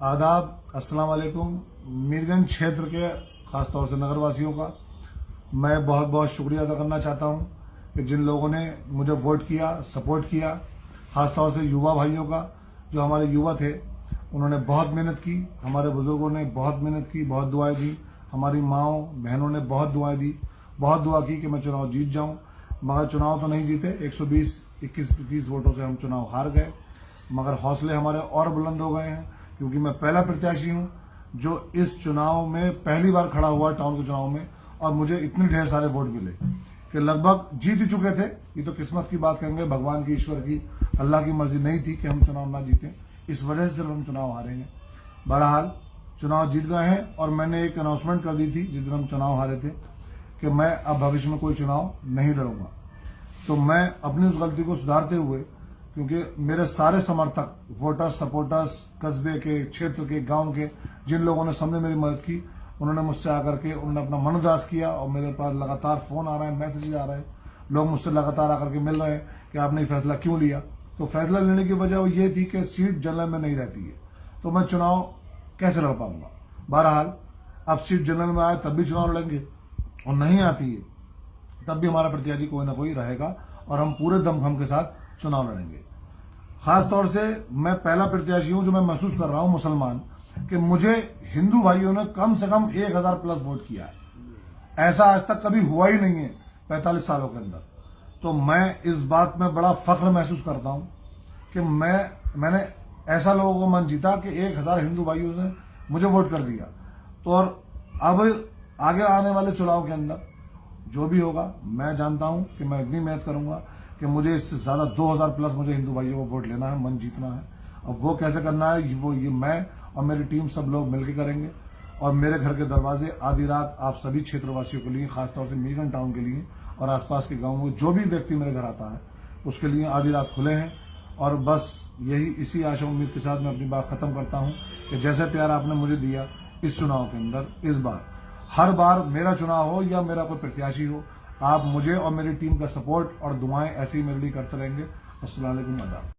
आदाब, अस्सलाम वालेकुम। मीरगंज क्षेत्र के खासतौर से नगरवासियों का मैं बहुत बहुत शुक्रिया अदा करना चाहता हूं कि जिन लोगों ने मुझे वोट किया, सपोर्ट किया। खासतौर से युवा भाइयों का, जो हमारे युवा थे, उन्होंने बहुत मेहनत की। हमारे बुजुर्गों ने बहुत मेहनत की, बहुत दुआएं दी। हमारी माओ बहनों ने बहुत दुआएं दी, बहुत दुआ की कि मैं चुनाव जीत जाऊं। मगर चुनाव तो नहीं जीते, 120, 21, 30 वोटों से हम चुनाव हार गए। मगर हौसले हमारे और बुलंद हो गए हैं, क्योंकि मैं पहला प्रत्याशी हूं जो इस चुनाव में पहली बार खड़ा हुआ टाउन के चुनाव में, और मुझे इतने ढेर सारे वोट मिले कि लगभग जीत ही चुके थे। ये तो किस्मत की बात कहेंगे, भगवान की, ईश्वर की, अल्लाह की मर्जी नहीं थी कि हम चुनाव ना जीतें। इस वजह से सिर्फ हम चुनाव हारे हैं। बहरहाल चुनाव जीत गए हैं, और मैंने एक अनाउंसमेंट कर दी थी जिस दिन हम चुनाव हारे थे कि मैं अब भविष्य में कोई चुनाव नहीं लड़ूंगा। तो मैं अपनी उस गलती को सुधारते हुए, क्योंकि मेरे सारे समर्थक, वोटर्स, सपोर्टर्स, कस्बे के, क्षेत्र के, गांव के, जिन लोगों ने सबने मेरी मदद की, उन्होंने मुझसे आकर के उन्होंने अपना मन उदास किया। और मेरे पास लगातार फोन आ रहे हैं, मैसेज आ रहे हैं, लोग मुझसे लगातार आकर के मिल रहे हैं कि आपने ये फैसला क्यों लिया। तो फैसला लेने की वजह ये थी कि सीट जनरल में नहीं रहती है, तो मैं चुनाव कैसे लड़ पाऊंगा। बहरहाल अब सीट जनरल में आए तब भी चुनाव लड़ेंगे, और नहीं आती है तब भी हमारा प्रत्याशी कोई ना कोई रहेगा, और हम पूरे दमखम के साथ चुनाव लड़ेंगे। खास तौर से मैं पहला प्रत्याशी हूं जो मैं महसूस कर रहा हूं, मुसलमान, कि मुझे हिंदू भाइयों ने कम से कम 1000 प्लस वोट किया है। ऐसा आज तक कभी हुआ ही नहीं है 45 सालों के अंदर। तो मैं इस बात में बड़ा फख्र महसूस करता हूं कि मैंने ऐसा लोगों को मन जीता कि 1000 हिंदू भाइयों ने मुझे वोट कर दिया। तो और अब आगे आने वाले चुनाव के अंदर जो भी होगा, मैं जानता हूं कि मैं इतनी मेहनत करूंगा कि मुझे इससे ज्यादा 2000 प्लस मुझे हिंदू भाइयों को वोट लेना है, मन जीतना है। अब वो कैसे करना है, ये मैं और मेरी टीम सब लोग मिलकर करेंगे। और मेरे घर के दरवाजे आधी रात आप सभी क्षेत्रवासियों के लिए, खासतौर से मीरगंज टाउन के लिए और आसपास के गाँव में जो भी व्यक्ति मेरे घर आता है, उसके लिए आधी रात खुले हैं। और बस यही, इसी आशा उम्मीद के साथ मैं अपनी बात खत्म करता हूं कि जैसे प्यार आपने मुझे दिया इस चुनाव के अंदर, इस बार, हर बार मेरा चुनाव हो या मेरा कोई प्रत्याशी हो, आप मुझे और मेरी टीम का सपोर्ट और दुआएं ऐसे ही मेरे लिए करते रहेंगे। अस्सलाम वालेकुम, आदाब।